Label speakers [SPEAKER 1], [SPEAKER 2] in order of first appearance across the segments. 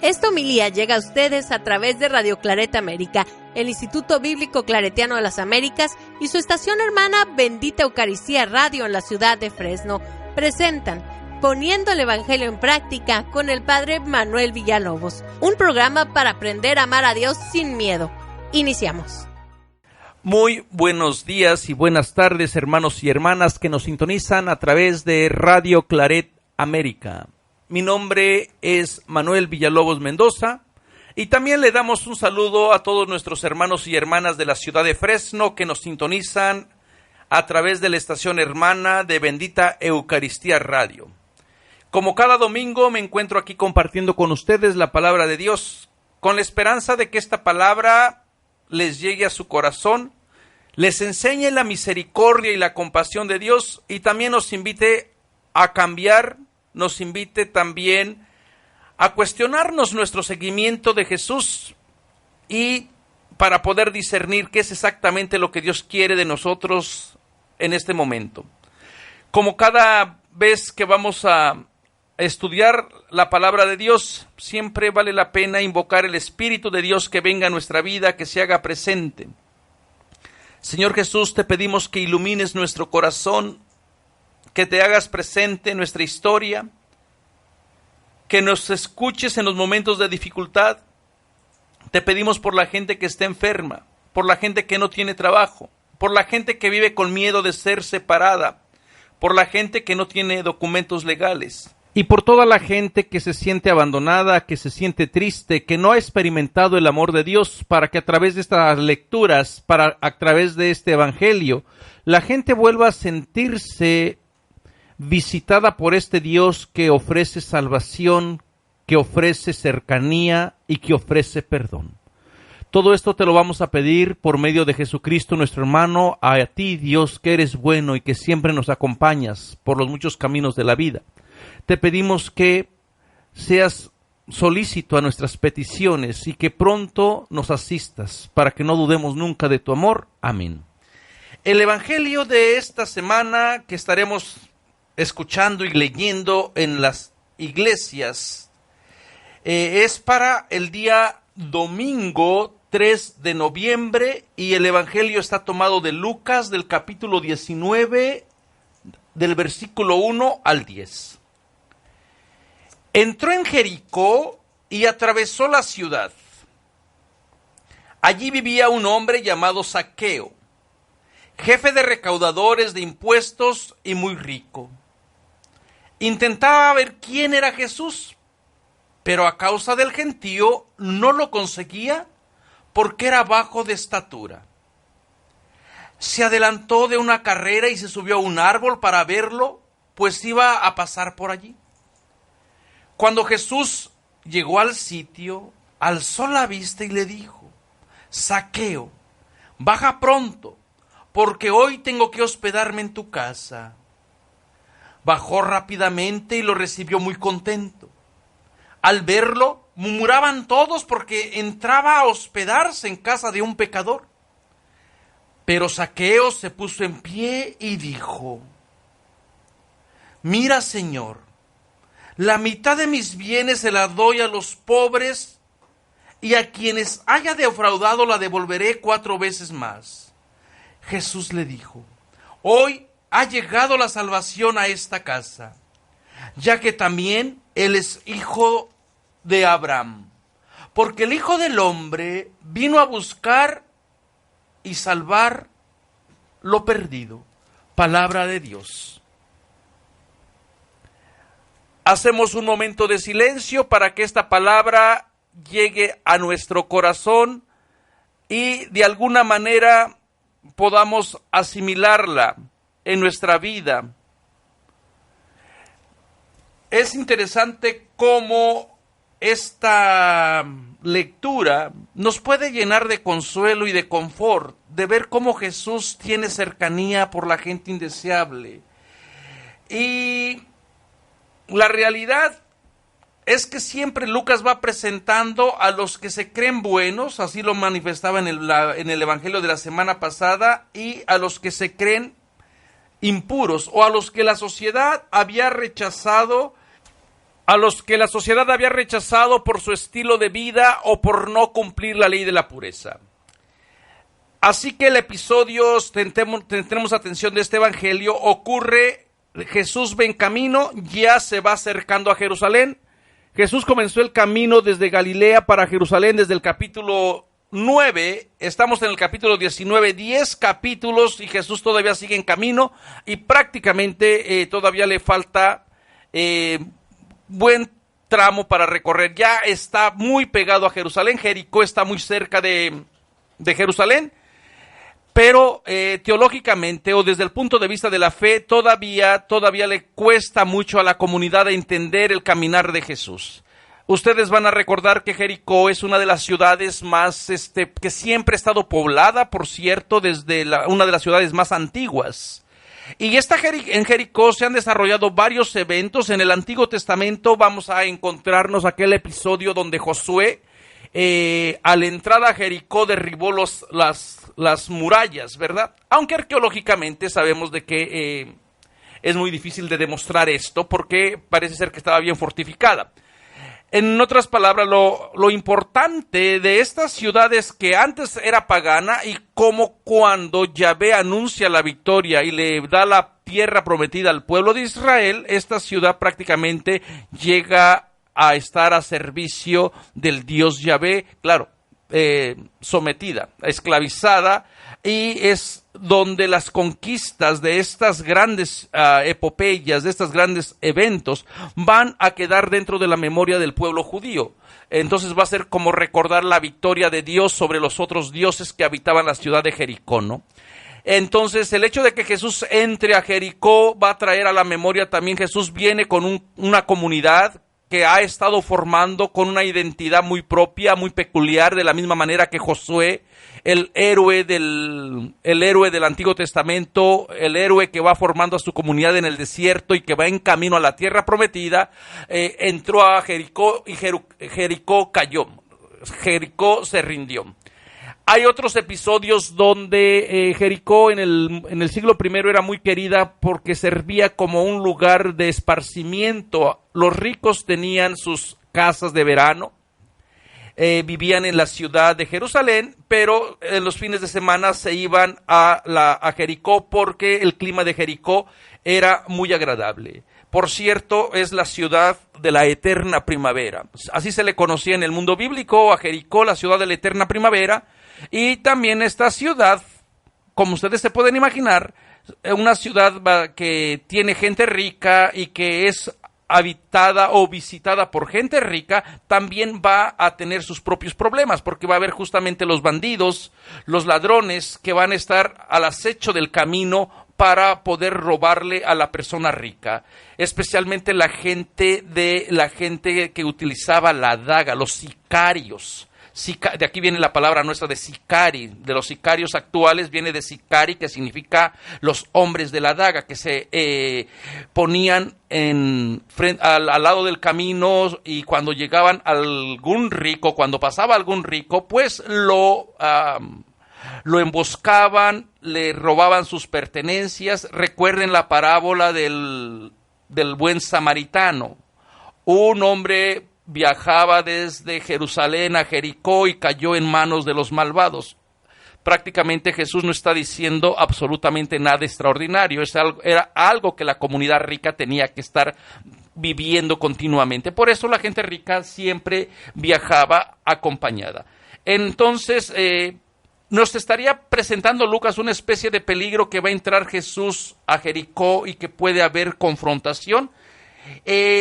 [SPEAKER 1] Esta homilía llega a ustedes a través de Radio Claret América, el Instituto Bíblico Claretiano de las Américas y su estación hermana Bendita Eucaristía Radio en la ciudad de Fresno. Presentan Poniendo el Evangelio en Práctica con el Padre Manuel Villalobos, un programa para aprender a amar a Dios sin miedo. Iniciamos.
[SPEAKER 2] Muy buenos días y buenas tardes, hermanos y hermanas que nos sintonizan a través de Radio Claret América. Mi nombre es Manuel Villalobos Mendoza y también le damos un saludo a todos nuestros hermanos y hermanas de la ciudad de Fresno que nos sintonizan a través de la estación hermana de Bendita Eucaristía Radio. Como cada domingo me encuentro aquí compartiendo con ustedes la palabra de Dios, con la esperanza de que esta palabra les llegue a su corazón, les enseñe la misericordia y la compasión de Dios y también nos invite a cambiar, nos invite también a cuestionarnos nuestro seguimiento de Jesús y para poder discernir qué es exactamente lo que Dios quiere de nosotros en este momento. Como cada vez que vamos a estudiar la palabra de Dios, siempre vale la pena invocar el Espíritu de Dios que venga a nuestra vida, que se haga presente. Señor Jesús, te pedimos que ilumines nuestro corazón, que te hagas presente en nuestra historia, que nos escuches en los momentos de dificultad. Te pedimos por la gente que está enferma, por la gente que no tiene trabajo, por la gente que vive con miedo de ser separada, por la gente que no tiene documentos legales y por toda la gente que se siente abandonada, que se siente triste, que no ha experimentado el amor de Dios, para que a través de estas lecturas, a través de este evangelio, la gente vuelva a sentirse visitada por este Dios que ofrece salvación, que ofrece cercanía y que ofrece perdón. Todo esto te lo vamos a pedir por medio de Jesucristo nuestro hermano, a ti Dios que eres bueno y que siempre nos acompañas por los muchos caminos de la vida. Te pedimos que seas solícito a nuestras peticiones y que pronto nos asistas para que no dudemos nunca de tu amor. Amén. El evangelio de esta semana que estaremos escuchando y leyendo en las iglesias es para el día domingo 3 de noviembre y el evangelio está tomado de Lucas del capítulo 19 del versículo 1 al 10. Entró en Jericó y atravesó la ciudad. Allí vivía un hombre llamado Zaqueo, jefe de recaudadores de impuestos y muy rico. Intentaba ver quién era Jesús, pero a causa del gentío no lo conseguía porque era bajo de estatura. Se adelantó de una carrera y se subió a un árbol para verlo, pues iba a pasar por allí. Cuando Jesús llegó al sitio, alzó la vista y le dijo: Zaqueo, baja pronto, porque hoy tengo que hospedarme en tu casa. Bajó rápidamente y lo recibió muy contento. Al verlo, murmuraban todos porque entraba a hospedarse en casa de un pecador. Pero Zaqueo se puso en pie y dijo: Mira, Señor, la mitad de mis bienes se la doy a los pobres y a quienes haya defraudado la devolveré 4 veces más. Jesús le dijo: Hoy ha llegado la salvación a esta casa, ya que también él es hijo de Abraham, porque el Hijo del Hombre vino a buscar y salvar lo perdido. Palabra de Dios. Hacemos un momento de silencio para que esta palabra llegue a nuestro corazón y de alguna manera podamos asimilarla en nuestra vida. Es interesante cómo esta lectura nos puede llenar de consuelo y de confort, de ver cómo Jesús tiene cercanía por la gente indeseable. Y la realidad es que siempre Lucas va presentando a los que se creen buenos, así lo manifestaba en el evangelio de la semana pasada, y a los que se creen impuros, o a los que la sociedad había rechazado a los que la sociedad había rechazado por su estilo de vida o por no cumplir la ley de la pureza. Así que el episodio, tendremos atención de este evangelio, ocurre, Jesús va en camino, ya se va acercando a Jerusalén. Jesús comenzó el camino desde Galilea para Jerusalén desde el capítulo 9, estamos en el capítulo 19, 10 capítulos y Jesús todavía sigue en camino y prácticamente todavía le falta buen tramo para recorrer. Ya está muy pegado a Jerusalén, Jericó está muy cerca de Jerusalén. Pero teológicamente o desde el punto de vista de la fe todavía le cuesta mucho a la comunidad entender el caminar de Jesús. Ustedes van a recordar que Jericó es una de las ciudades más, que siempre ha estado poblada, por cierto, desde una de las ciudades más antiguas. Y en Jericó se han desarrollado varios eventos. En el Antiguo Testamento vamos a encontrarnos aquel episodio donde Josué, a la entrada a Jericó derribó las murallas, ¿verdad? Aunque arqueológicamente sabemos de que es muy difícil de demostrar esto porque parece ser que estaba bien fortificada. En otras palabras, lo importante de esta ciudad es que antes era pagana y como cuando Yahvé anuncia la victoria y le da la tierra prometida al pueblo de Israel, esta ciudad prácticamente llega a estar a servicio del Dios Yahvé, claro, sometida, esclavizada, y es donde las conquistas de estas grandes epopeyas, de estos grandes eventos, van a quedar dentro de la memoria del pueblo judío. Entonces va a ser como recordar la victoria de Dios sobre los otros dioses que habitaban la ciudad de Jericó, ¿no? Entonces, el hecho de que Jesús entre a Jericó va a traer a la memoria también, Jesús viene con una comunidad que ha estado formando con una identidad muy propia, muy peculiar, de la misma manera que Josué, el héroe del Antiguo Testamento, el héroe que va formando a su comunidad en el desierto y que va en camino a la tierra prometida, entró a Jericó y Jericó cayó, Jericó se rindió. Hay otros episodios donde Jericó en el siglo I era muy querida porque servía como un lugar de esparcimiento. Los ricos tenían sus casas de verano, vivían en la ciudad de Jerusalén, pero en los fines de semana se iban a Jericó porque el clima de Jericó era muy agradable. Por cierto, es la ciudad de la eterna primavera. Así se le conocía en el mundo bíblico a Jericó, la ciudad de la eterna primavera. Y también esta ciudad, como ustedes se pueden imaginar, una ciudad que tiene gente rica y que es habitada o visitada por gente rica, también va a tener sus propios problemas, porque va a haber justamente los bandidos, los ladrones que van a estar al acecho del camino para poder robarle a la persona rica, especialmente la gente que utilizaba la daga, los sicarios. De aquí viene la palabra nuestra de sicari, de los sicarios actuales viene de sicari, que significa los hombres de la daga, que se ponían al lado del camino y cuando llegaban cuando pasaba algún rico, pues lo emboscaban, le robaban sus pertenencias. Recuerden la parábola del buen samaritano. Un hombre viajaba desde Jerusalén a Jericó y cayó en manos de los malvados. Prácticamente Jesús no está diciendo absolutamente nada extraordinario, era algo que la comunidad rica tenía que estar viviendo continuamente. Por eso la gente rica siempre viajaba acompañada. Entonces, nos estaría presentando Lucas una especie de peligro que va a entrar Jesús a Jericó y que puede haber confrontación.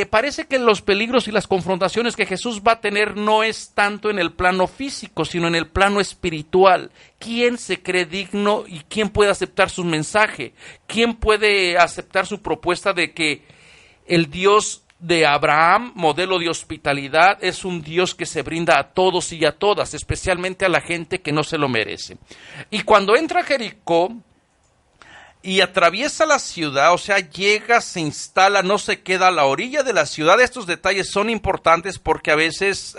[SPEAKER 2] Parece que los peligros y las confrontaciones que Jesús va a tener no es tanto en el plano físico, sino en el plano espiritual. ¿Quién se cree digno y quién puede aceptar su mensaje? ¿Quién puede aceptar su propuesta de que el Dios de Abraham, modelo de hospitalidad, es un Dios que se brinda a todos y a todas, especialmente a la gente que no se lo merece? Y cuando entra a Jericó y atraviesa la ciudad, o sea, llega, se instala, no se queda a la orilla de la ciudad. Estos detalles son importantes porque a veces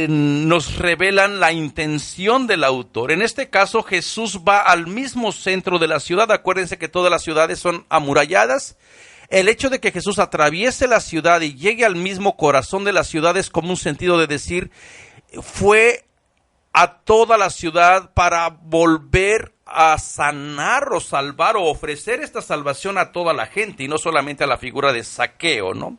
[SPEAKER 2] nos revelan la intención del autor. En este caso, Jesús va al mismo centro de la ciudad. Acuérdense que todas las ciudades son amuralladas. El hecho de que Jesús atraviese la ciudad y llegue al mismo corazón de la ciudad es como un sentido de decir, fue a toda la ciudad para volver a sanar o salvar o ofrecer esta salvación a toda la gente y no solamente a la figura de Zaqueo, ¿no?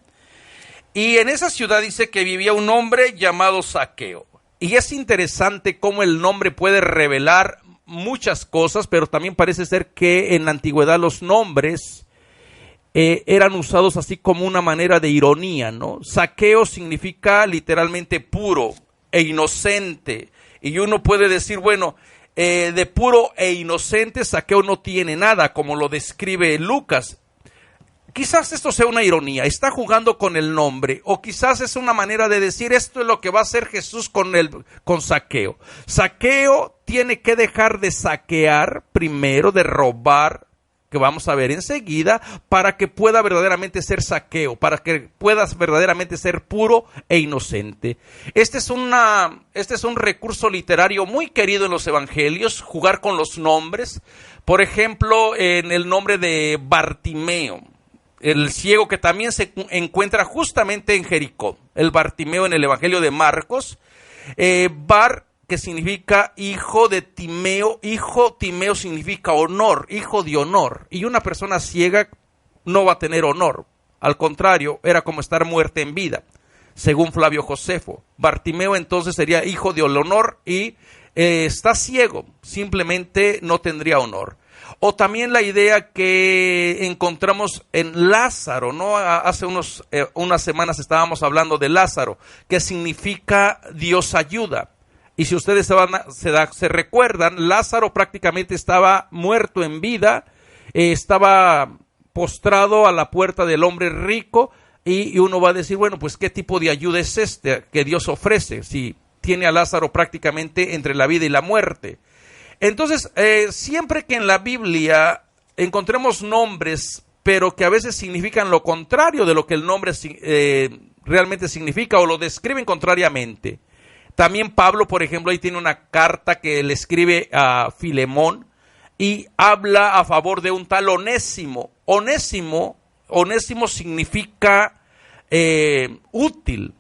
[SPEAKER 2] Y en esa ciudad dice que vivía un hombre llamado Zaqueo. Y es interesante cómo el nombre puede revelar muchas cosas, pero también parece ser que en la antigüedad los nombres eran usados así como una manera de ironía, ¿no? Zaqueo significa literalmente puro e inocente. Y uno puede decir, bueno, de puro e inocente Zaqueo no tiene nada, como lo describe Lucas. Quizás esto sea una ironía, está jugando con el nombre, o quizás es una manera de decir esto es lo que va a hacer Jesús con Zaqueo. Zaqueo tiene que dejar de saquear primero, de robar, que vamos a ver enseguida, para que pueda verdaderamente ser Zaqueo, para que puedas verdaderamente ser puro e inocente. Este es un recurso literario muy querido en los evangelios, jugar con los nombres. Por ejemplo, en el nombre de Bartimeo, el ciego que también se encuentra justamente en Jericó, el Bartimeo en el evangelio de Marcos, Bar, que significa hijo de Timeo. Timeo significa honor, hijo de honor. Y una persona ciega no va a tener honor. Al contrario, era como estar muerta en vida, según Flavio Josefo. Bartimeo entonces sería hijo de honor y está ciego, simplemente no tendría honor. O también la idea que encontramos en Lázaro, ¿no? Hace unas semanas estábamos hablando de Lázaro, que significa Dios ayuda. Y si ustedes se recuerdan, Lázaro prácticamente estaba muerto en vida, estaba postrado a la puerta del hombre rico, y uno va a decir, bueno, pues ¿qué tipo de ayuda es este que Dios ofrece? Si tiene a Lázaro prácticamente entre la vida y la muerte. Entonces, siempre que en la Biblia encontremos nombres, pero que a veces significan lo contrario de lo que el nombre realmente significa o lo describen contrariamente. También Pablo, por ejemplo, ahí tiene una carta que le escribe a Filemón y habla a favor de un tal Onésimo. Onésimo significa útil,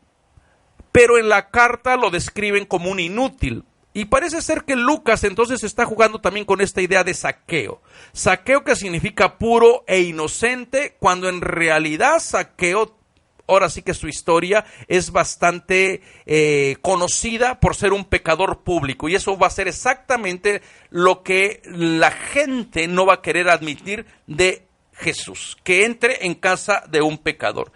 [SPEAKER 2] pero en la carta lo describen como un inútil. Y parece ser que Lucas entonces está jugando también con esta idea de Zaqueo. Zaqueo que significa puro e inocente, cuando en realidad Zaqueo, ahora sí que su historia es bastante conocida por ser un pecador público. Y eso va a ser exactamente lo que la gente no va a querer admitir de Jesús, que entre en casa de un pecador.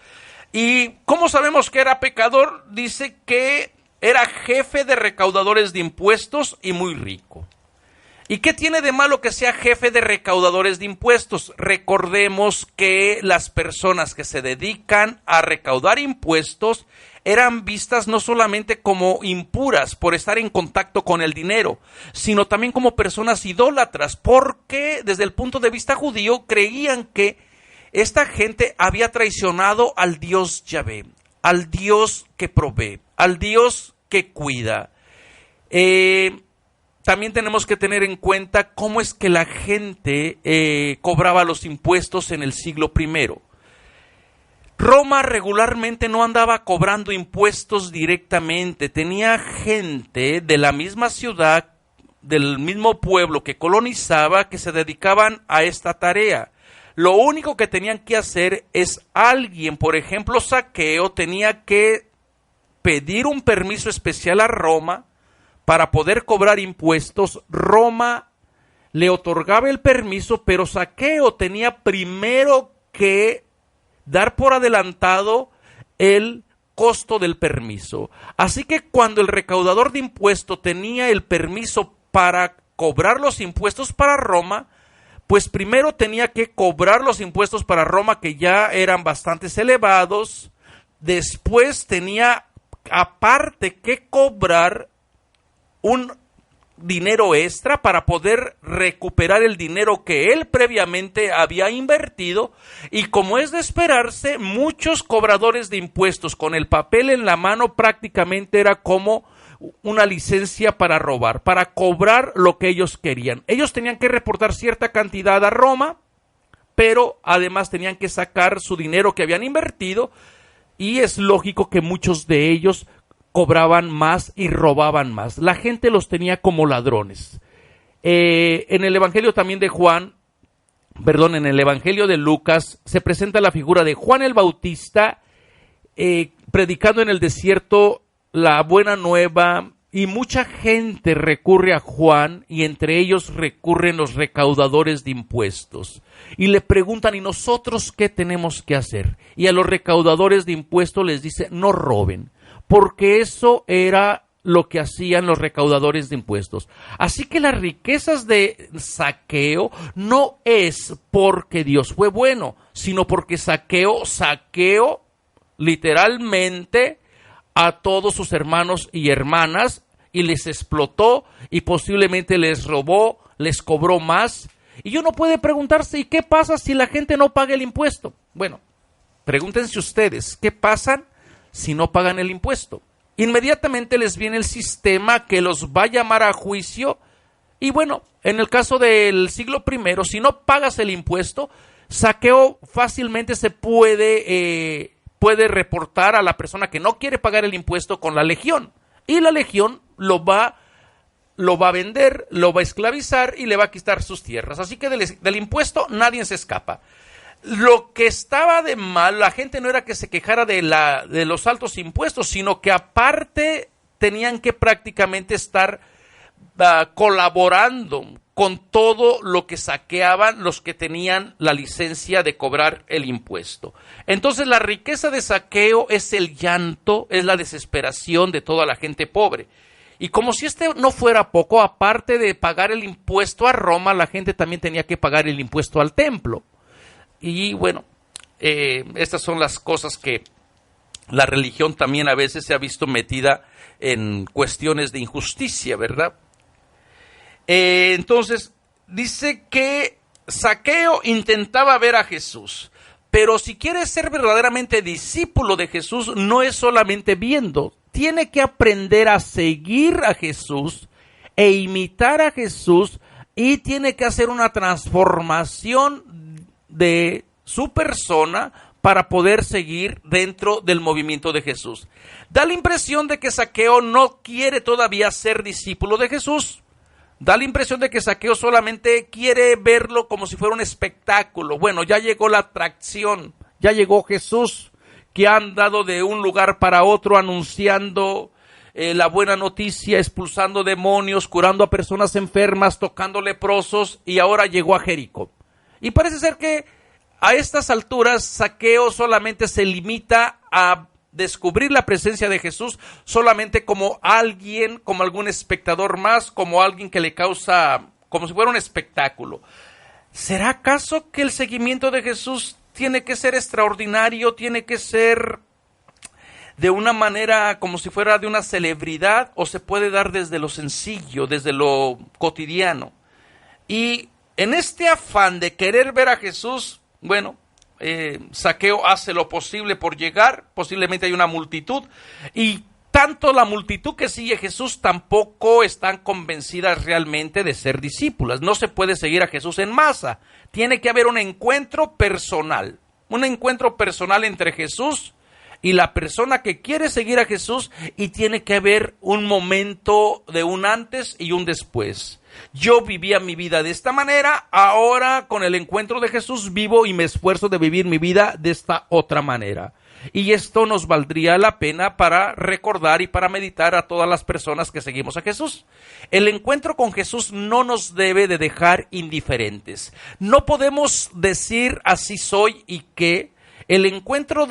[SPEAKER 2] ¿Y cómo sabemos que era pecador? Dice que era jefe de recaudadores de impuestos y muy rico. ¿Y qué tiene de malo que sea jefe de recaudadores de impuestos? Recordemos que las personas que se dedican a recaudar impuestos eran vistas no solamente como impuras por estar en contacto con el dinero, sino también como personas idólatras, porque desde el punto de vista judío creían que esta gente había traicionado al Dios Yahvé, al Dios que provee, al Dios que cuida. También tenemos que tener en cuenta cómo es que la gente cobraba los impuestos en el siglo I. Roma regularmente no andaba cobrando impuestos directamente, tenía gente de la misma ciudad, del mismo pueblo que colonizaba, que se dedicaban a esta tarea. Lo único que tenían que hacer es alguien, por ejemplo Zaqueo, tenía que pedir un permiso especial a Roma para poder cobrar impuestos. Roma le otorgaba el permiso, pero Zaqueo tenía primero que dar por adelantado el costo del permiso. Así que cuando el recaudador de impuestos tenía el permiso para cobrar los impuestos para Roma, pues primero tenía que cobrar los impuestos para Roma, que ya eran bastante elevados. Después tenía aparte que cobrar un dinero extra para poder recuperar el dinero que él previamente había invertido, y como es de esperarse, muchos cobradores de impuestos con el papel en la mano prácticamente era como una licencia para robar, para cobrar lo que ellos querían. Ellos tenían que reportar cierta cantidad a Roma pero además tenían que sacar su dinero que habían invertido, y es lógico que muchos de ellos cobraban más y robaban más. La gente los tenía como ladrones. En el Evangelio también de en el Evangelio de Lucas se presenta la figura de Juan el Bautista predicando en el desierto la buena nueva, y mucha gente recurre a Juan, y entre ellos recurren los recaudadores de impuestos. Y le preguntan, ¿y nosotros qué tenemos que hacer? Y a los recaudadores de impuestos les dice, no roben, porque eso era lo que hacían los recaudadores de impuestos. Así que las riquezas de Zaqueo no es porque Dios fue bueno, sino porque Zaqueo literalmente a todos sus hermanos y hermanas, y les explotó, y posiblemente les robó, les cobró más. Y uno puede preguntarse, ¿y qué pasa si la gente no paga el impuesto? Bueno, pregúntense ustedes, ¿qué pasa si no pagan el impuesto? Inmediatamente les viene el sistema que los va a llamar a juicio. Y bueno, en el caso del siglo I, si no pagas el impuesto, Zaqueo fácilmente se puede reportar a la persona que no quiere pagar el impuesto con la legión, y la legión lo va a vender, lo va a esclavizar y le va a quitar sus tierras. Así que del impuesto nadie se escapa. Lo que estaba de mal, la gente no era que se quejara de los altos impuestos, sino que aparte tenían que prácticamente estar colaborando con todo lo que saqueaban los que tenían la licencia de cobrar el impuesto. Entonces la riqueza de Zaqueo es el llanto, es la desesperación de toda la gente pobre. Y como si no fuera poco, aparte de pagar el impuesto a Roma, la gente también tenía que pagar el impuesto al templo. Y bueno, estas son las cosas que la religión también a veces se ha visto metida en cuestiones de injusticia, ¿verdad? Entonces, dice que Zaqueo intentaba ver a Jesús, pero si quieres ser verdaderamente discípulo de Jesús, no es solamente viendo, tiene que aprender a seguir a Jesús e imitar a Jesús, y tiene que hacer una transformación de su persona para poder seguir dentro del movimiento de Jesús. Da la impresión de que Zaqueo no quiere todavía ser discípulo de Jesús. Da la impresión de que Zaqueo solamente quiere verlo como si fuera un espectáculo. Bueno, ya llegó la atracción, ya llegó Jesús, que ha andado de un lugar para otro anunciando la buena noticia, expulsando demonios, curando a personas enfermas, tocando leprosos, y ahora llegó a Jericó. Y parece ser que a estas alturas Zaqueo solamente se limita a descubrir la presencia de Jesús solamente como alguien, como algún espectador más, como alguien que le causa, como si fuera un espectáculo. ¿Será acaso que el seguimiento de Jesús tiene que ser extraordinario, tiene que ser de una manera como si fuera de una celebridad, o se puede dar desde lo sencillo, desde lo cotidiano? Y en este afán de querer ver a Jesús, bueno, Zaqueo hace lo posible por llegar. Posiblemente hay una multitud, y tanto la multitud que sigue a Jesús tampoco están convencidas realmente de ser discípulas. No se puede seguir a Jesús en masa. Tiene que haber un encuentro personal entre Jesús y la persona que quiere seguir a Jesús, y tiene que haber un momento de un antes y un después. Yo vivía mi vida de esta manera, ahora con el encuentro de Jesús vivo y me esfuerzo de vivir mi vida de esta otra manera. Y esto nos valdría la pena para recordar y para meditar a todas las personas que seguimos a Jesús. El encuentro con Jesús no nos debe de dejar indiferentes. No podemos decir así soy y que. El encuentro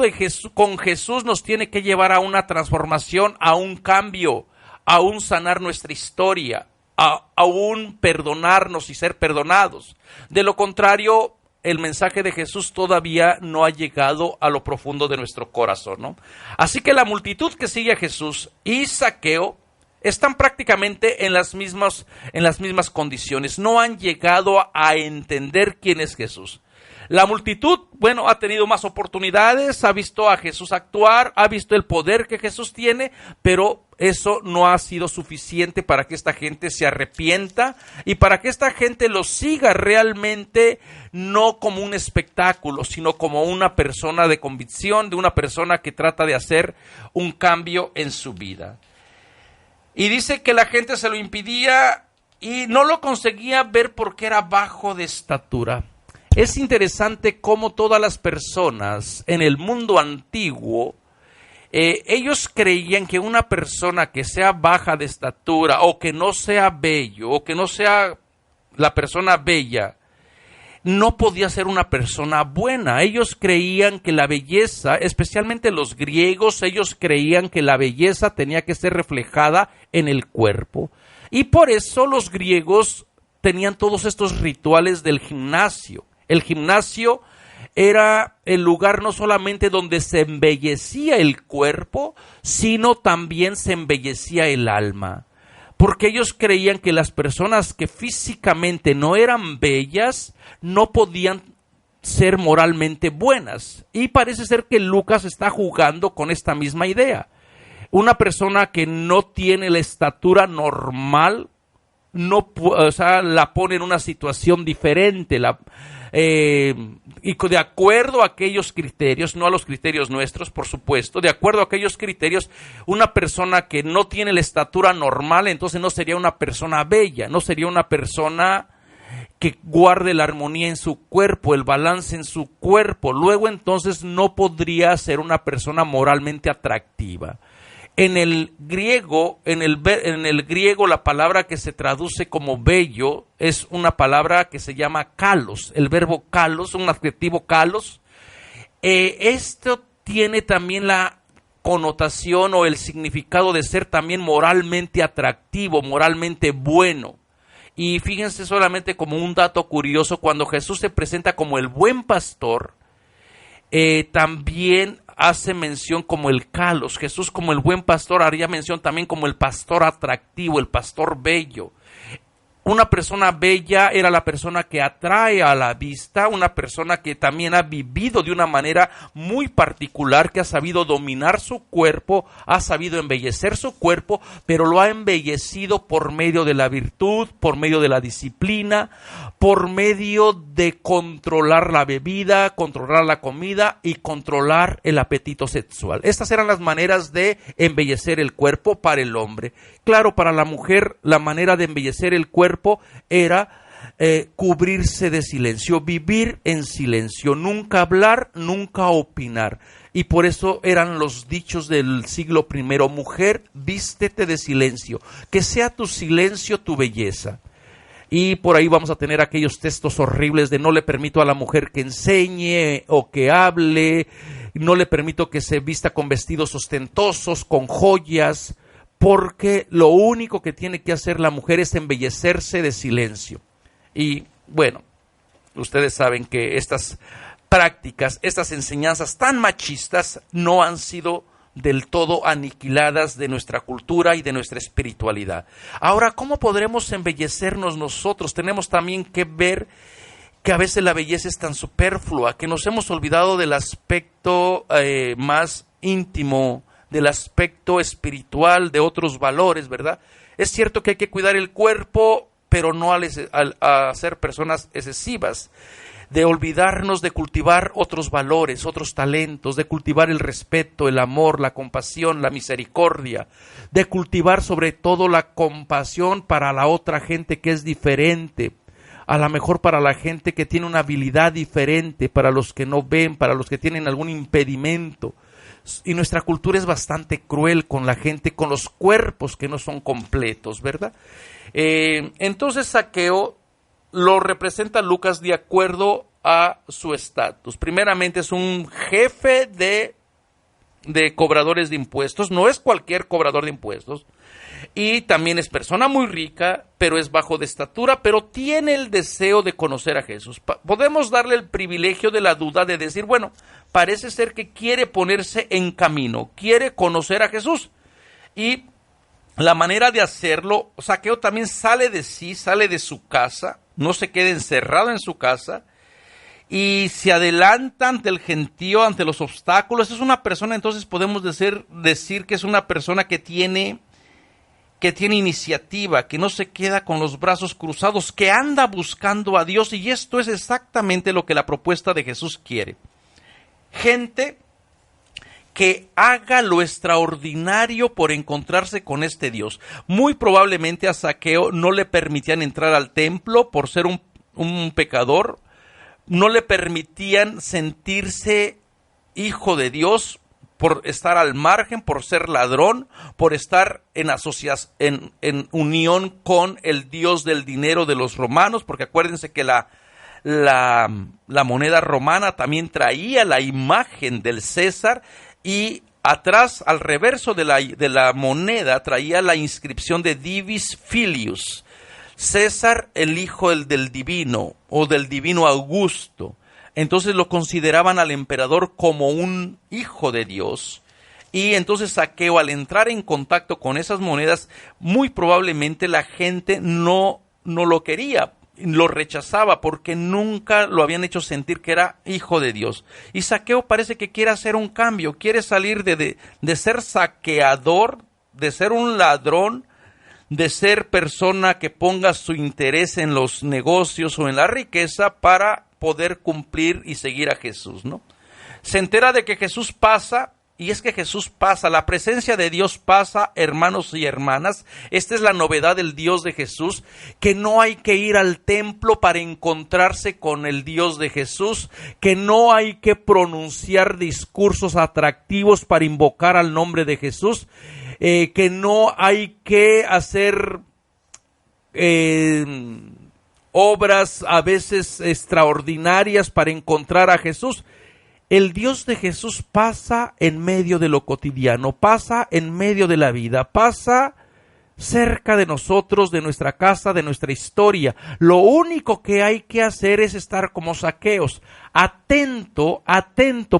[SPEAKER 2] con Jesús nos tiene que llevar a una transformación, a un cambio, a un sanar nuestra historia, a un perdonarnos y ser perdonados. De lo contrario, el mensaje de Jesús todavía no ha llegado a lo profundo de nuestro corazón, ¿no? Así que la multitud que sigue a Jesús y Zaqueo están prácticamente en las mismas condiciones. No han llegado a entender quién es Jesús. La multitud, bueno, ha tenido más oportunidades, ha visto a Jesús actuar, ha visto el poder que Jesús tiene, pero eso no ha sido suficiente para que esta gente se arrepienta y para que esta gente lo siga realmente, no como un espectáculo, sino como una persona de convicción, de una persona que trata de hacer un cambio en su vida. Y dice que la gente se lo impidía y no lo conseguía ver porque era bajo de estatura. Es interesante cómo todas las personas en el mundo antiguo, ellos creían que una persona que sea baja de estatura o que no sea bello o que no sea la persona bella, no podía ser una persona buena. Ellos creían que la belleza, especialmente los griegos, ellos creían que la belleza tenía que ser reflejada en el cuerpo. Y por eso los griegos tenían todos estos rituales del gimnasio. El gimnasio era el lugar no solamente donde se embellecía el cuerpo, sino también se embellecía el alma. Porque ellos creían que las personas que físicamente no eran bellas no podían ser moralmente buenas. Y parece ser que Lucas está jugando con esta misma idea. Una persona que no tiene la estatura normal, la pone en una situación diferente, y de acuerdo a aquellos criterios, no a los criterios nuestros, por supuesto, de acuerdo a aquellos criterios, una persona que no tiene la estatura normal, entonces no sería una persona bella, no sería una persona que guarde la armonía en su cuerpo, el balance en su cuerpo, luego entonces no podría ser una persona moralmente atractiva. En el griego, la palabra que se traduce como bello es una palabra que se llama kalos, el verbo kalos, un adjetivo kalos. Esto tiene también la connotación o el significado de ser también moralmente atractivo, moralmente bueno. Y fíjense solamente como un dato curioso, cuando Jesús se presenta como el buen pastor, también hace mención como el kalos. Jesús como el buen pastor haría mención también como el pastor atractivo, el pastor bello. Una persona bella era la persona que atrae a la vista, una persona que también ha vivido de una manera muy particular, que ha sabido dominar su cuerpo, ha sabido embellecer su cuerpo, pero lo ha embellecido por medio de la virtud, por medio de la disciplina, por medio de controlar la bebida, controlar la comida y controlar el apetito sexual. Estas eran las maneras de embellecer el cuerpo para el hombre. Claro, para la mujer, la manera de embellecer el cuerpo era cubrirse de silencio, vivir en silencio, nunca hablar, nunca opinar. Y por eso eran los dichos del siglo I: mujer, vístete de silencio, que sea tu silencio tu belleza. Y por ahí vamos a tener aquellos textos horribles de no le permito a la mujer que enseñe o que hable, no le permito que se vista con vestidos ostentosos, con joyas, porque lo único que tiene que hacer la mujer es embellecerse de silencio. Y bueno, ustedes saben que estas prácticas, estas enseñanzas tan machistas no han sido del todo aniquiladas de nuestra cultura y de nuestra espiritualidad. Ahora, ¿cómo podremos embellecernos nosotros? Tenemos también que ver que a veces la belleza es tan superflua, que nos hemos olvidado del aspecto más íntimo, del aspecto espiritual, de otros valores, ¿verdad? Es cierto que hay que cuidar el cuerpo, pero no a ser personas excesivas, de olvidarnos de cultivar otros valores, otros talentos, de cultivar el respeto, el amor, la compasión, la misericordia, de cultivar sobre todo la compasión para la otra gente que es diferente, a lo mejor para la gente que tiene una habilidad diferente, para los que no ven, para los que tienen algún impedimento. Y nuestra cultura es bastante cruel con la gente, con los cuerpos que no son completos, ¿verdad? Entonces Zaqueo lo representa Lucas de acuerdo a su estatus. Primeramente es un jefe de cobradores de impuestos, no es cualquier cobrador de impuestos, y también es persona muy rica, pero es bajo de estatura, pero tiene el deseo de conocer a Jesús. Podemos darle el privilegio de la duda de decir, bueno, parece ser que quiere ponerse en camino, quiere conocer a Jesús, y la manera de hacerlo, Zaqueo también sale de sí, sale de su casa, no se queda encerrado en su casa, y se adelanta ante el gentío, ante los obstáculos. Es una persona, entonces podemos decir que es una persona que tiene iniciativa, que no se queda con los brazos cruzados, que anda buscando a Dios, y esto es exactamente lo que la propuesta de Jesús quiere. Gente que haga lo extraordinario por encontrarse con este Dios. Muy probablemente a Zaqueo no le permitían entrar al templo por ser un pecador, no le permitían sentirse hijo de Dios por estar al margen, por ser ladrón, por estar en unión con el Dios del dinero de los romanos, porque acuérdense que la moneda romana también traía la imagen del César, y atrás, al reverso de la moneda, traía la inscripción de Divis Filius, César, el hijo del divino, o del divino Augusto. Entonces lo consideraban al emperador como un hijo de Dios. Y entonces Zaqueo, al entrar en contacto con esas monedas, muy probablemente la gente no lo quería, lo rechazaba, porque nunca lo habían hecho sentir que era hijo de Dios. Y Zaqueo parece que quiere hacer un cambio, quiere salir de ser saqueador, de ser un ladrón, de ser persona que ponga su interés en los negocios o en la riqueza para poder cumplir y seguir a Jesús, ¿no? Se entera de que Jesús pasa, y es que Jesús pasa, la presencia de Dios pasa, hermanos y hermanas. Esta es la novedad del Dios de Jesús, que no hay que ir al templo para encontrarse con el Dios de Jesús, que no hay que pronunciar discursos atractivos para invocar al nombre de Jesús, que no hay que hacer obras a veces extraordinarias para encontrar a Jesús. El Dios de Jesús pasa en medio de lo cotidiano, pasa en medio de la vida, pasa cerca de nosotros, de nuestra casa, de nuestra historia. Lo único que hay que hacer es estar como Zaqueos, atento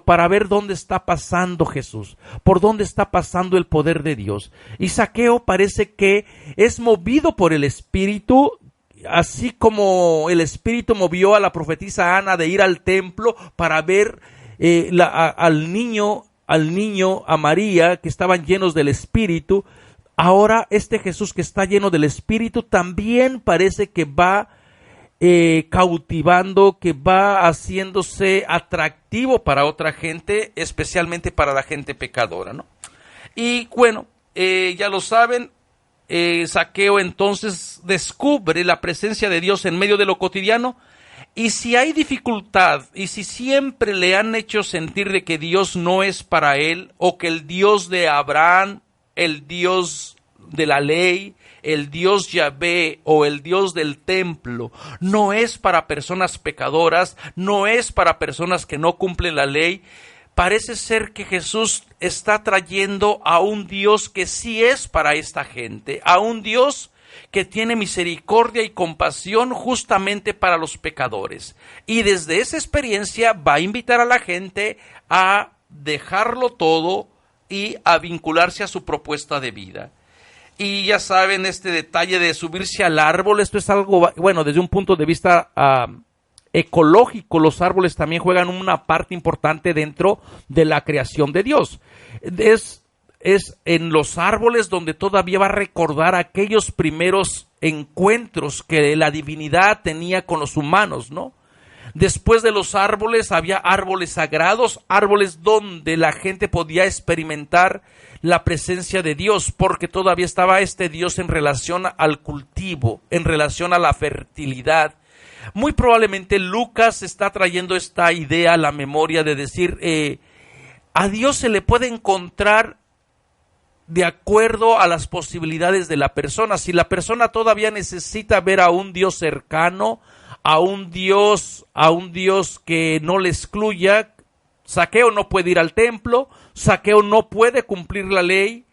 [SPEAKER 2] para ver dónde está pasando Jesús, por dónde está pasando el poder de Dios. Y Zaqueo parece que es movido por el Espíritu, así como el Espíritu movió a la profetisa Ana de ir al templo para ver al niño, a María, que estaban llenos del Espíritu. Ahora este Jesús que está lleno del Espíritu también parece que va cautivando, que va haciéndose atractivo para otra gente, especialmente para la gente pecadora, ¿no? Y bueno, ya lo saben, Zaqueo entonces descubre la presencia de Dios en medio de lo cotidiano. Y si hay dificultad, y si siempre le han hecho sentir de que Dios no es para él, o que el Dios de Abraham, el Dios de la ley, el Dios Yahvé o el Dios del templo no es para personas pecadoras, no es para personas que no cumplen la ley, parece ser que Jesús está trayendo a un Dios que sí es para esta gente, a un Dios que tiene misericordia y compasión justamente para los pecadores. Y desde esa experiencia va a invitar a la gente a dejarlo todo y a vincularse a su propuesta de vida. Y ya saben, este detalle de subirse al árbol, esto es algo, bueno, desde un punto de vista ecológico, los árboles también juegan una parte importante dentro de la creación de Dios. Es en los árboles donde todavía va a recordar aquellos primeros encuentros que la divinidad tenía con los humanos, ¿no? Después de los árboles había árboles sagrados, árboles donde la gente podía experimentar la presencia de Dios, porque todavía estaba este Dios en relación al cultivo, en relación a la fertilidad. Muy probablemente Lucas está trayendo esta idea a la memoria de decir, a Dios se le puede encontrar de acuerdo a las posibilidades de la persona. Si la persona todavía necesita ver a un Dios cercano, a un Dios que no le excluya, Zaqueo no puede ir al templo, Zaqueo no puede cumplir la ley.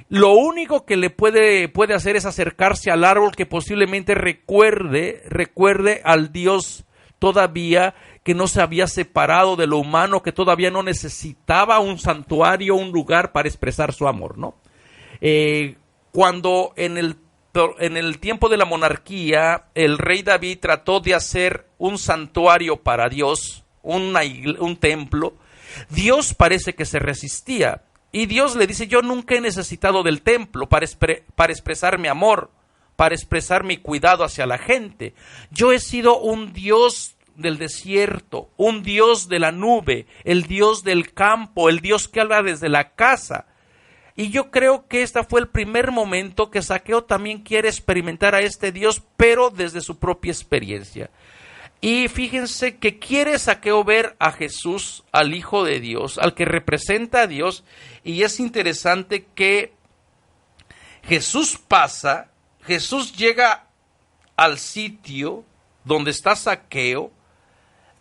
[SPEAKER 2] Lo único que le puede hacer es acercarse al árbol que posiblemente recuerde al Dios todavía que no se había separado de lo humano, que todavía no necesitaba un santuario, un lugar para expresar su amor, ¿no? Cuando en el tiempo de la monarquía el rey David trató de hacer un santuario para Dios, un templo, Dios parece que se resistía. Y Dios le dice, yo nunca he necesitado del templo para expresar mi amor, para expresar mi cuidado hacia la gente. Yo he sido un Dios del desierto, un Dios de la nube, el Dios del campo, el Dios que habla desde la casa. Y yo creo que este fue el primer momento que Zaqueo también quiere experimentar a este Dios, pero desde su propia experiencia. Y fíjense que quiere Zaqueo ver a Jesús, al Hijo de Dios, al que representa a Dios. Y es interesante que Jesús llega al sitio donde está Zaqueo,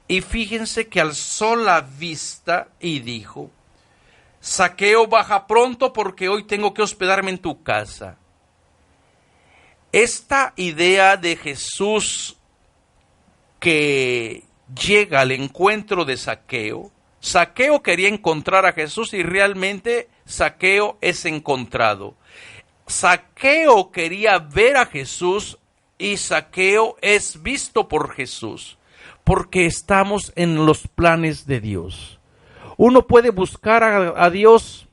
[SPEAKER 2] y fíjense que alzó la vista y dijo, Zaqueo, baja pronto porque hoy tengo que hospedarme en tu casa. Esta idea de Jesús que llega al encuentro de Zaqueo, Zaqueo quería encontrar a Jesús y realmente Zaqueo es encontrado. Zaqueo quería ver a Jesús y Zaqueo es visto por Jesús, porque estamos en los planes de Dios. Uno puede buscar a Dios,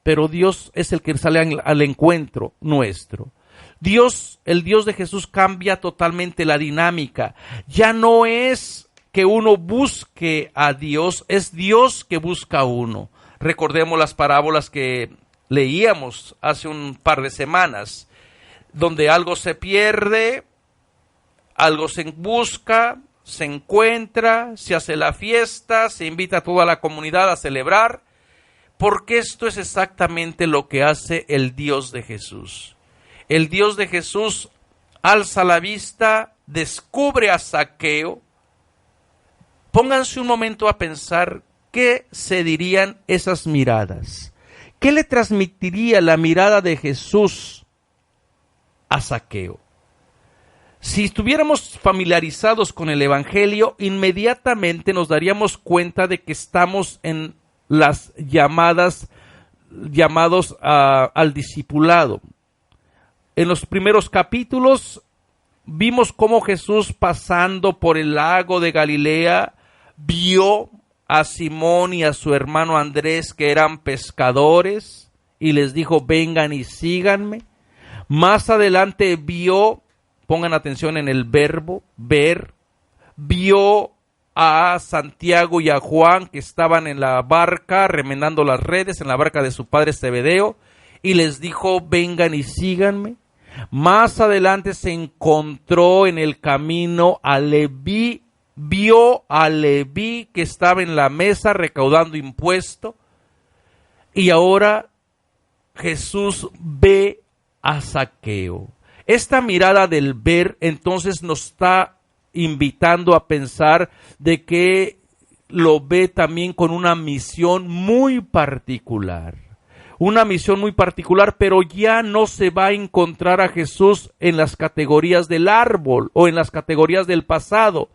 [SPEAKER 2] pero Dios es el que sale al encuentro nuestro. Dios, el Dios de Jesús, cambia totalmente la dinámica. Ya no es que uno busque a Dios, es Dios que busca a uno. Recordemos las parábolas que leíamos hace un par de semanas, donde algo se pierde, algo se busca, se encuentra, se hace la fiesta, se invita a toda la comunidad a celebrar, porque esto es exactamente lo que hace el Dios de Jesús. El Dios de Jesús alza la vista, descubre a Zaqueo. Pónganse un momento a pensar qué se dirían esas miradas. ¿Qué le transmitiría la mirada de Jesús a Zaqueo? Si estuviéramos familiarizados con el Evangelio, inmediatamente nos daríamos cuenta de que estamos en las llamados al discipulado. En los primeros capítulos vimos cómo Jesús, pasando por el lago de Galilea, vio a Simón y a su hermano Andrés, que eran pescadores, y les dijo, vengan y síganme. Más adelante vio, pongan atención en el verbo, ver, vio a Santiago y a Juan, que estaban en la barca, remendando las redes, en la barca de su padre Zebedeo, y les dijo, vengan y síganme. Más adelante se encontró en el camino a Leví, vio a Leví que estaba en la mesa recaudando impuesto, y ahora Jesús ve a Zaqueo. Esta mirada del ver entonces nos está invitando a pensar de que lo ve también con una misión muy particular. Una misión muy particular, pero ya no se va a encontrar a Jesús en las categorías del árbol o en las categorías del pasado.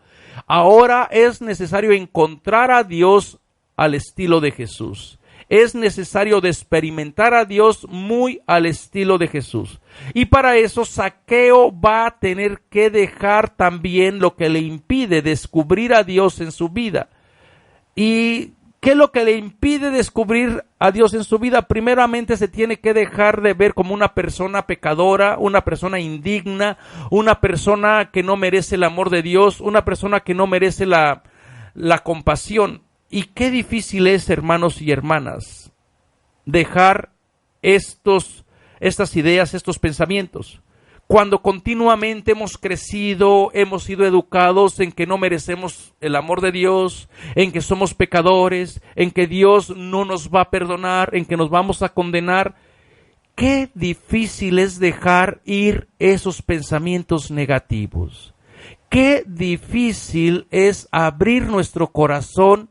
[SPEAKER 2] Ahora es necesario encontrar a Dios al estilo de Jesús. Es necesario de experimentar a Dios muy al estilo de Jesús. Y para eso Zaqueo va a tener que dejar también lo que le impide descubrir a Dios en su vida. ¿Y qué es lo que le impide descubrir a Dios en su vida? Primeramente se tiene que dejar de ver como una persona pecadora, una persona indigna, una persona que no merece el amor de Dios, una persona que no merece la compasión. Y qué difícil es, hermanos y hermanas, dejar estas ideas, estos pensamientos. Cuando continuamente hemos crecido, hemos sido educados en que no merecemos el amor de Dios, en que somos pecadores, en que Dios no nos va a perdonar, en que nos vamos a condenar. Qué difícil es dejar ir esos pensamientos negativos. Qué difícil es abrir nuestro corazón,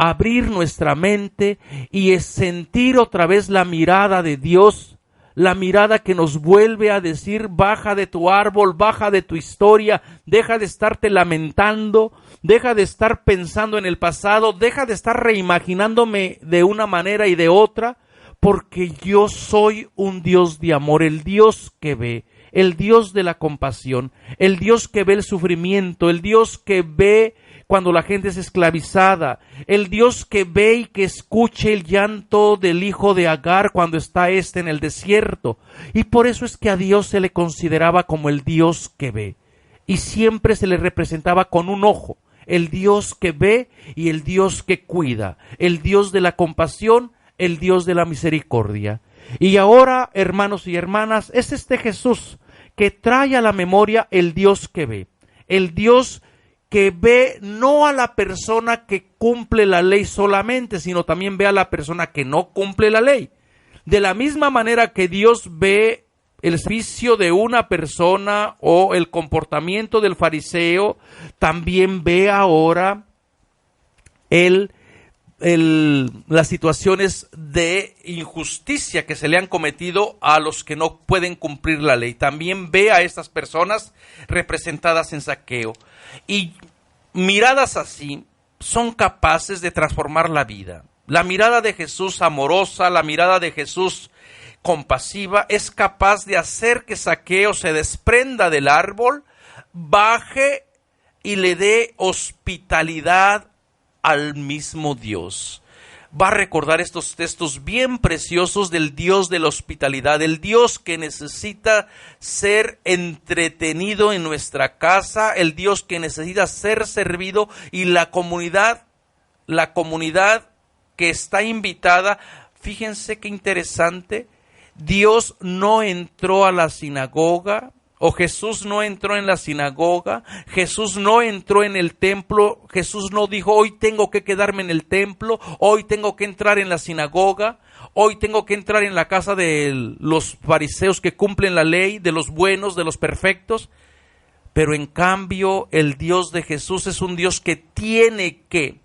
[SPEAKER 2] abrir nuestra mente y sentir otra vez la mirada de Dios, la mirada que nos vuelve a decir, baja de tu árbol, baja de tu historia, deja de estarte lamentando, deja de estar pensando en el pasado, deja de estar reimaginándome de una manera y de otra, porque yo soy un Dios de amor, el Dios que ve, el Dios de la compasión, el Dios que ve el sufrimiento, el Dios que ve cuando la gente es esclavizada, el Dios que ve y que escuche el llanto del hijo de Agar cuando está en el desierto. Y por eso es que a Dios se le consideraba como el Dios que ve. Y siempre se le representaba con un ojo, el Dios que ve y el Dios que cuida, el Dios de la compasión, el Dios de la misericordia. Y ahora, hermanos y hermanas, es este Jesús que trae a la memoria el Dios que ve, el Dios que ve no a la persona que cumple la ley solamente, sino también ve a la persona que no cumple la ley. De la misma manera que Dios ve el servicio de una persona o el comportamiento del fariseo, también ve ahora las situaciones de injusticia que se le han cometido a los que no pueden cumplir la ley. También ve a estas personas representadas en Zaqueo. Y miradas así son capaces de transformar la vida. La mirada de Jesús amorosa, la mirada de Jesús compasiva, es capaz de hacer que Zaqueo se desprenda del árbol, baje y le dé hospitalidad al mismo Dios. Va a recordar estos textos bien preciosos del Dios de la hospitalidad, el Dios que necesita ser entretenido en nuestra casa, el Dios que necesita ser servido, y la comunidad que está invitada. Fíjense qué interesante, Dios no entró a la sinagoga, o Jesús no entró en la sinagoga, Jesús no entró en el templo, Jesús no dijo, hoy tengo que quedarme en el templo, hoy tengo que entrar en la sinagoga, hoy tengo que entrar en la casa de los fariseos que cumplen la ley, de los buenos, de los perfectos. Pero en cambio, el Dios de Jesús es un Dios que tiene que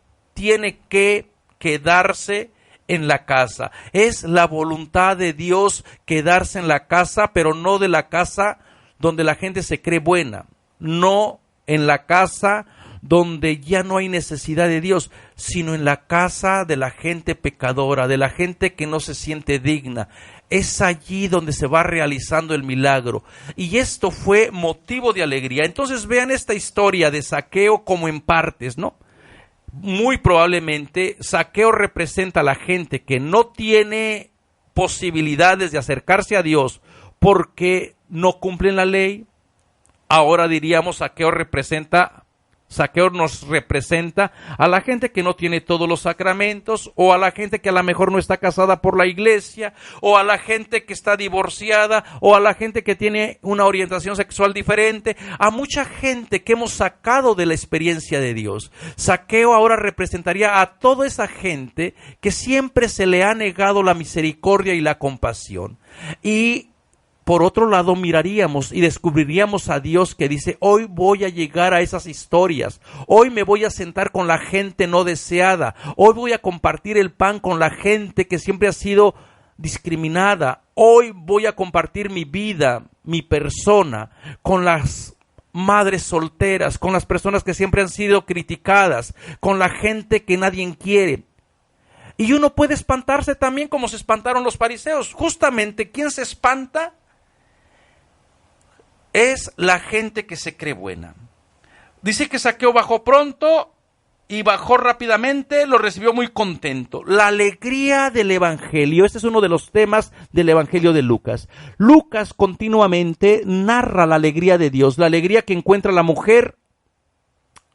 [SPEAKER 2] quedarse en la casa. Es la voluntad de Dios quedarse en la casa, pero no de la casa donde la gente se cree buena, no en la casa donde ya no hay necesidad de Dios, sino en la casa de la gente pecadora, de la gente que no se siente digna. Es allí donde se va realizando el milagro. Y esto fue motivo de alegría. Entonces vean esta historia de Zaqueo como en partes, ¿no? Muy probablemente Zaqueo representa a la gente que no tiene posibilidades de acercarse a Dios porque no cumplen la ley. Ahora diríamos Zaqueo nos representa a la gente que no tiene todos los sacramentos, o a la gente que a lo mejor no está casada por la iglesia, o a la gente que está divorciada, o a la gente que tiene una orientación sexual diferente, a mucha gente que hemos sacado de la experiencia de Dios. Zaqueo ahora representaría a toda esa gente que siempre se le ha negado la misericordia y la compasión. Y por otro lado, miraríamos y descubriríamos a Dios que dice, hoy voy a llegar a esas historias, hoy me voy a sentar con la gente no deseada, hoy voy a compartir el pan con la gente que siempre ha sido discriminada, hoy voy a compartir mi vida, mi persona, con las madres solteras, con las personas que siempre han sido criticadas, con la gente que nadie quiere. Y uno puede espantarse también como se espantaron los fariseos. Justamente, ¿quién se espanta? Es la gente que se cree buena. Dice que Zaqueo bajó pronto y bajó rápidamente, lo recibió muy contento. La alegría del Evangelio, este es uno de los temas del Evangelio de Lucas. Lucas continuamente narra la alegría de Dios, la alegría que encuentra la mujer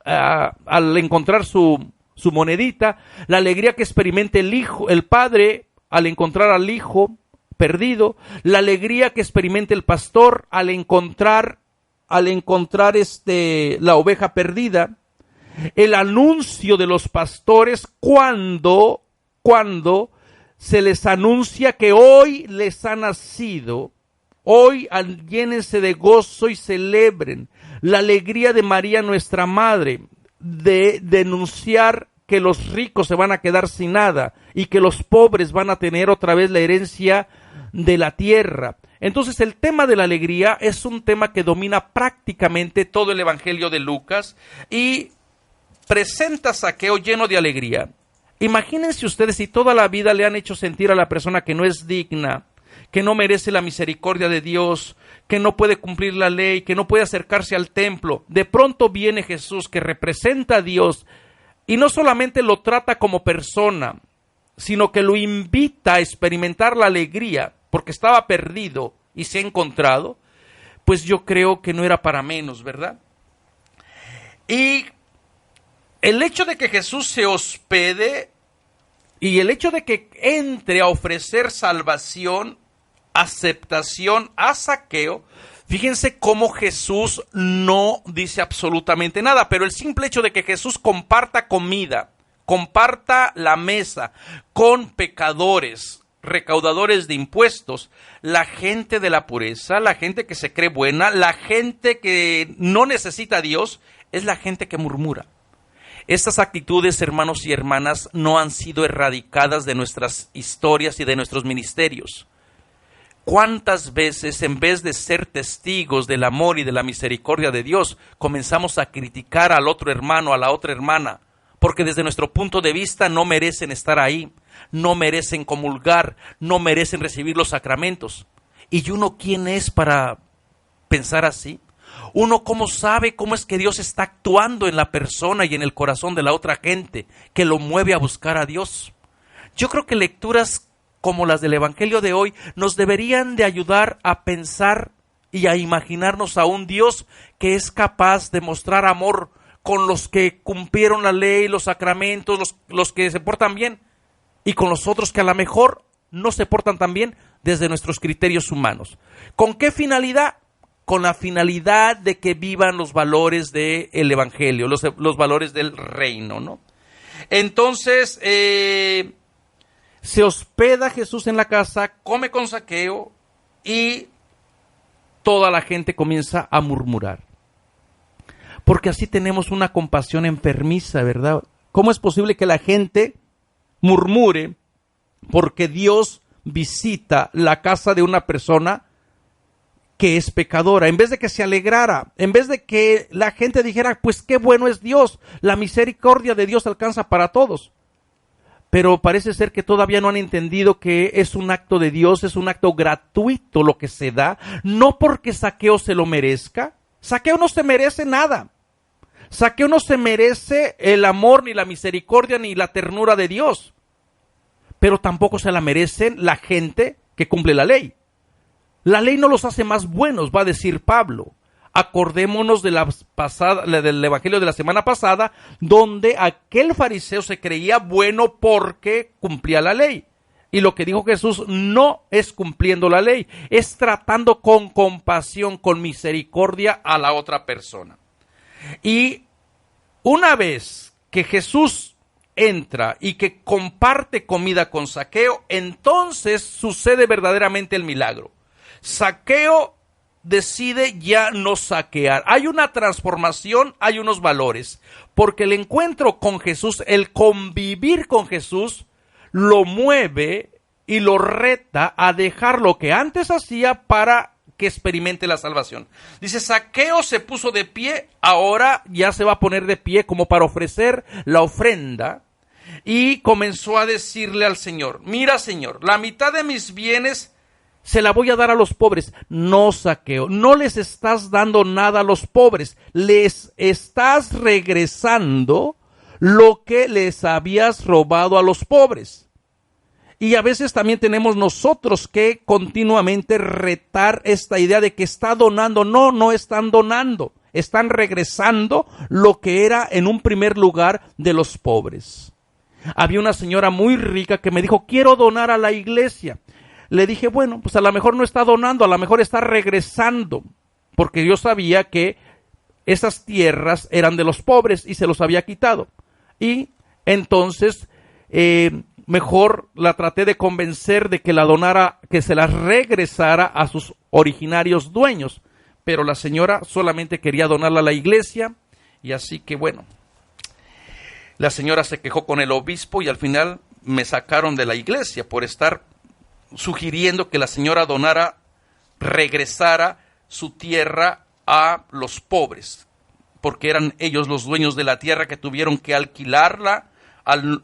[SPEAKER 2] al encontrar su monedita, la alegría que experimenta el padre al encontrar al hijo perdido, la alegría que experimenta el pastor al encontrar la oveja perdida, el anuncio de los pastores cuando se les anuncia que hoy les ha nacido, hoy llénense de gozo y celebren, la alegría de María nuestra madre de denunciar que los ricos se van a quedar sin nada y que los pobres van a tener otra vez la herencia de la tierra. Entonces el tema de la alegría es un tema que domina prácticamente todo el Evangelio de Lucas y presenta a Zaqueo lleno de alegría. Imagínense ustedes si toda la vida le han hecho sentir a la persona que no es digna, que no merece la misericordia de Dios, que no puede cumplir la ley, que no puede acercarse al templo. De pronto viene Jesús, que representa a Dios, y no solamente lo trata como persona, sino que lo invita a experimentar la alegría, porque estaba perdido y se ha encontrado. Pues yo creo que no era para menos, ¿verdad? Y el hecho de que Jesús se hospede y el hecho de que entre a ofrecer salvación, aceptación a Zaqueo, fíjense cómo Jesús no dice absolutamente nada, pero el simple hecho de que Jesús comparta comida, comparta la mesa con pecadores, recaudadores de impuestos, la gente de la pureza, la gente que se cree buena, la gente que no necesita a Dios, es la gente que murmura. Estas actitudes, hermanos y hermanas, no han sido erradicadas de nuestras historias y de nuestros ministerios. ¿Cuántas veces, en vez de ser testigos del amor y de la misericordia de Dios, comenzamos a criticar al otro hermano, a la otra hermana? Porque desde nuestro punto de vista no merecen estar ahí, no merecen comulgar, no merecen recibir los sacramentos. ¿Y uno quién es para pensar así? Uno cómo sabe cómo es que Dios está actuando en la persona y en el corazón de la otra gente, que lo mueve a buscar a Dios. Yo creo que lecturas como las del Evangelio de hoy nos deberían de ayudar a pensar y a imaginarnos a un Dios que es capaz de mostrar amor con los que cumplieron la ley, los sacramentos, los que se portan bien, y con los otros que a lo mejor no se portan tan bien desde nuestros criterios humanos. ¿Con qué finalidad? Con la finalidad de que vivan los valores del Evangelio, los valores del reino, ¿no? Entonces, se hospeda Jesús en la casa, come con Zaqueo y toda la gente comienza a murmurar. Porque así tenemos una compasión enfermiza, ¿verdad? ¿Cómo es posible que la gente murmure porque Dios visita la casa de una persona que es pecadora? En vez de que se alegrara, en vez de que la gente dijera, pues qué bueno es Dios, la misericordia de Dios alcanza para todos. Pero parece ser que todavía no han entendido que es un acto de Dios, es un acto gratuito lo que se da, no porque Zaqueo se lo merezca. Zaqueo no se merece nada. Zaqueo no se merece el amor, ni la misericordia, ni la ternura de Dios. Pero tampoco se la merecen la gente que cumple la ley. La ley no los hace más buenos, va a decir Pablo. Acordémonos de del Evangelio de la semana pasada, donde aquel fariseo se creía bueno porque cumplía la ley. Y lo que dijo Jesús no es cumpliendo la ley, es tratando con compasión, con misericordia a la otra persona. Y una vez que Jesús entra y que comparte comida con Zaqueo, entonces sucede verdaderamente el milagro. Zaqueo decide ya no saquear. Hay una transformación, hay unos valores, porque el encuentro con Jesús, el convivir con Jesús, lo mueve y lo reta a dejar lo que antes hacía para que experimente la salvación. Dice, Zaqueo se puso de pie, ahora ya se va a poner de pie como para ofrecer la ofrenda, y comenzó a decirle al Señor, mira Señor, la mitad de mis bienes se la voy a dar a los pobres. No, Zaqueo, no les estás dando nada a los pobres, les estás regresando lo que les habías robado a los pobres. Y a veces también tenemos nosotros que continuamente retar esta idea de que está donando. No, no están donando, están regresando lo que era en un primer lugar de los pobres. Había una señora muy rica que me dijo, quiero donar a la iglesia. Le dije, bueno, pues a lo mejor no está donando, a lo mejor está regresando, porque yo sabía que esas tierras eran de los pobres y se los había quitado. Y entonces, mejor la traté de convencer de que la donara, que se las regresara a sus originarios dueños. Pero la señora solamente quería donarla a la iglesia, y así que bueno, la señora se quejó con el obispo y al final me sacaron de la iglesia por estar sugiriendo que la señora donara, regresara su tierra a los pobres, porque eran ellos los dueños de la tierra que tuvieron que alquilarla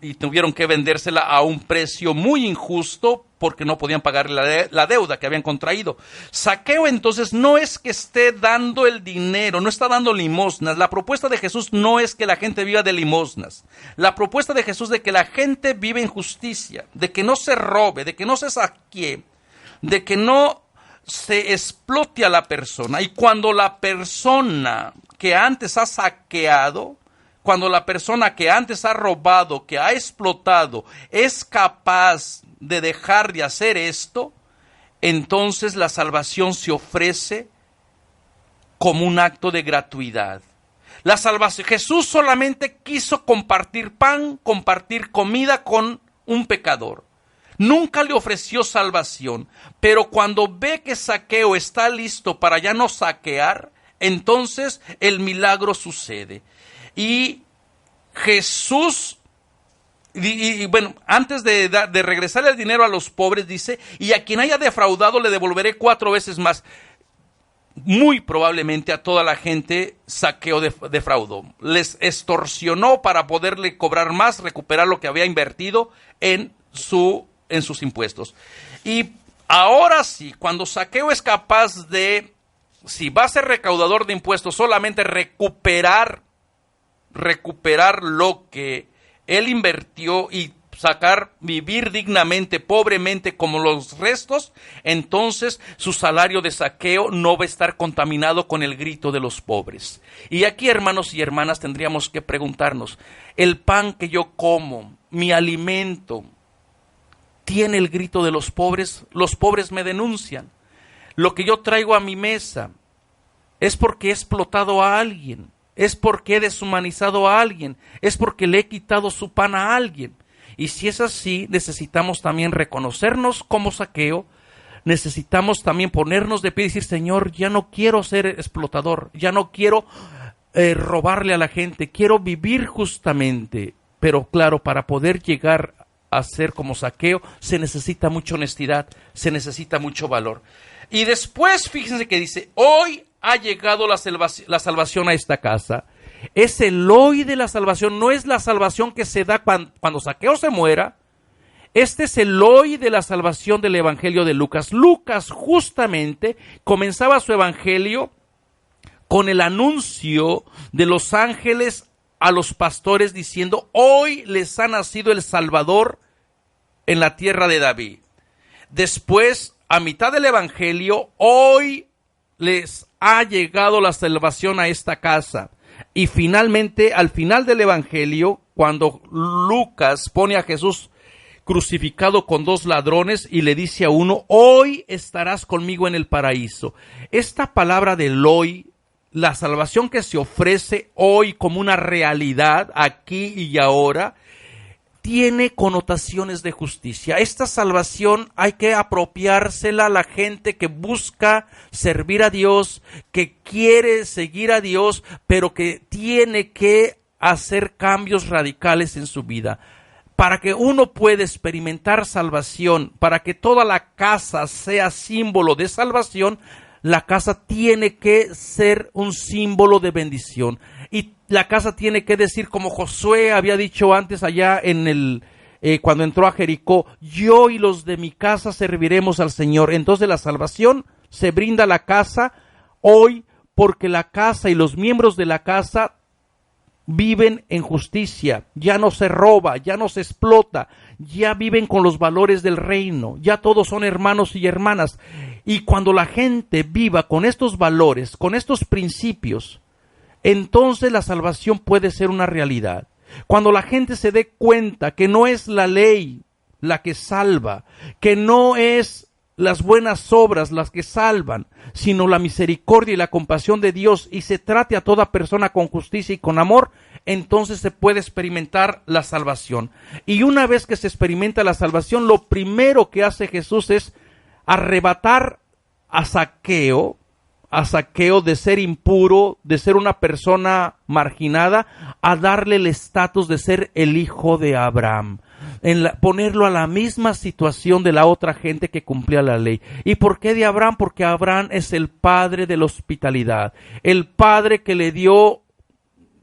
[SPEAKER 2] y tuvieron que vendérsela a un precio muy injusto porque no podían pagar la deuda que habían contraído. Zaqueo entonces no es que esté dando el dinero, no está dando limosnas. La propuesta de Jesús no es que la gente viva de limosnas. La propuesta de Jesús es de que la gente vive en justicia, de que no se robe, de que no se saquee, de que no se explote a la persona. Y cuando la persona que antes ha saqueado, cuando la persona que antes ha robado, que ha explotado, es capaz de dejar de hacer esto, entonces la salvación se ofrece como un acto de gratuidad. La salvación, Jesús solamente quiso compartir pan, compartir comida con un pecador. Nunca le ofreció salvación, pero cuando ve que Zaqueo está listo para ya no saquear, entonces el milagro sucede. Y Jesús, bueno, antes de regresarle el dinero a los pobres, dice, y a quien haya defraudado le devolveré 4 veces más. Muy probablemente a toda la gente Zaqueo defraudó. Les extorsionó para poderle cobrar más, recuperar lo que había invertido en sus impuestos. Y ahora sí, cuando Zaqueo es capaz de, si va a ser recaudador de impuestos, solamente recuperar lo que él invirtió y vivir dignamente, pobremente como los restos, entonces su salario de Zaqueo no va a estar contaminado con el grito de los pobres. Y aquí, hermanos y hermanas, tendríamos que preguntarnos, ¿el pan que yo como, mi alimento, tiene el grito de los pobres? Los pobres me denuncian. Lo que yo traigo a mi mesa es porque he explotado a alguien, es porque he deshumanizado a alguien, es porque le he quitado su pan a alguien. Y si es así, necesitamos también reconocernos como Zaqueo, necesitamos también ponernos de pie y decir, Señor, ya no quiero ser explotador, ya no quiero robarle a la gente, quiero vivir justamente. Pero claro, para poder llegar a ser como Zaqueo, se necesita mucha honestidad, se necesita mucho valor. Y después, fíjense que dice, hoy ha llegado la salvación a esta casa. Es el hoy de la salvación, no es la salvación que se da cuando Zaqueo se muera. Este es el hoy de la salvación del evangelio de Lucas. Lucas justamente comenzaba su evangelio con el anuncio de los ángeles a los pastores diciendo, hoy les ha nacido el Salvador en la tierra de David. Después, a mitad del evangelio, hoy les ha llegado la salvación a esta casa. Y finalmente, al final del evangelio, cuando Lucas pone a Jesús crucificado con 2 ladrones y le dice a uno, hoy estarás conmigo en el paraíso. Esta palabra del hoy, la salvación que se ofrece hoy como una realidad, aquí y ahora, tiene connotaciones de justicia. Esta salvación hay que apropiársela a la gente que busca servir a Dios, que quiere seguir a Dios, pero que tiene que hacer cambios radicales en su vida. Para que uno pueda experimentar salvación, para que toda la casa sea símbolo de salvación, la casa tiene que ser un símbolo de bendición. Y la casa tiene que decir, como Josué había dicho antes allá cuando entró a Jericó, yo y los de mi casa serviremos al Señor. Entonces la salvación se brinda a la casa hoy porque la casa y los miembros de la casa viven en justicia, ya no se roba, ya no se explota, ya viven con los valores del reino, ya todos son hermanos y hermanas. Y cuando la gente viva con estos valores, con estos principios, entonces la salvación puede ser una realidad. Cuando la gente se dé cuenta que no es la ley la que salva, que no es las buenas obras las que salvan, sino la misericordia y la compasión de Dios, y se trate a toda persona con justicia y con amor, entonces se puede experimentar la salvación. Y una vez que se experimenta la salvación, lo primero que hace Jesús es arrebatar a Zaqueo de ser impuro, de ser una persona marginada, a darle el estatus de ser el hijo de Abraham, ponerlo a la misma situación de la otra gente que cumplía la ley. ¿Y por qué de Abraham? Porque Abraham es el padre de la hospitalidad, el padre que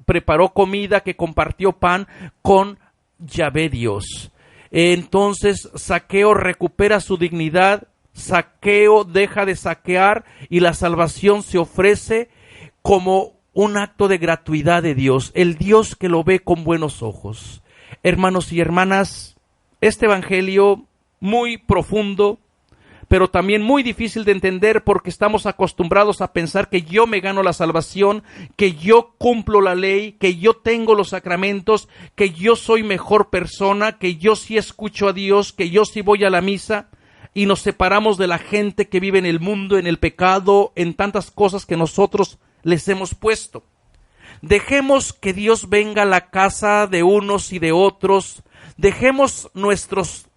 [SPEAKER 2] preparó comida, que compartió pan con Yahvé Dios. Entonces Zaqueo recupera su dignidad, Zaqueo deja de saquear y la salvación se ofrece como un acto de gratuidad de Dios, el Dios que lo ve con buenos ojos. Hermanos y hermanas, este evangelio muy profundo, pero también muy difícil de entender porque estamos acostumbrados a pensar que yo me gano la salvación, que yo cumplo la ley, que yo tengo los sacramentos, que yo soy mejor persona, que yo sí escucho a Dios, que yo sí voy a la misa, y nos separamos de la gente que vive en el mundo, en el pecado, en tantas cosas que nosotros les hemos puesto. Dejemos que Dios venga a la casa de unos y de otros, dejemos nuestros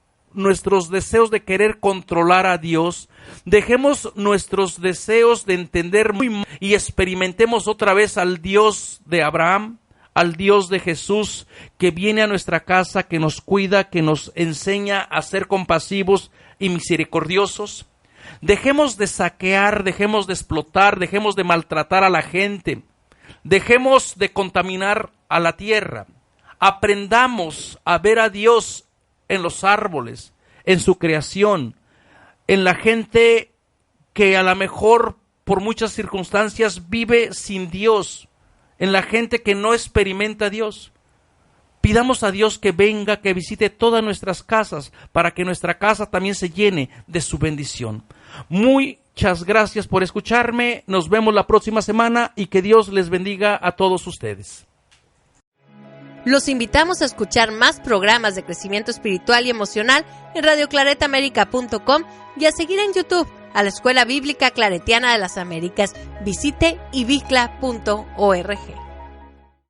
[SPEAKER 2] deseos de querer controlar a Dios, dejemos nuestros deseos de entender muy mal y experimentemos otra vez al Dios de Abraham, al Dios de Jesús, que viene a nuestra casa, que nos cuida, que nos enseña a ser compasivos y misericordiosos. Dejemos de saquear, dejemos de explotar, dejemos de maltratar a la gente, dejemos de contaminar a la tierra. Aprendamos a ver a Dios en los árboles, en su creación, en la gente que a lo mejor por muchas circunstancias vive sin Dios, en la gente que no experimenta a Dios. Pidamos a Dios que venga, que visite todas nuestras casas, para que nuestra casa también se llene de su bendición. Muchas gracias por escucharme, nos vemos la próxima semana y que Dios les bendiga a todos ustedes.
[SPEAKER 1] Los invitamos a escuchar más programas de crecimiento espiritual y emocional en radioclaretamerica.com y a seguir en YouTube a la Escuela Bíblica Claretiana de las Américas. Visite ibicla.org.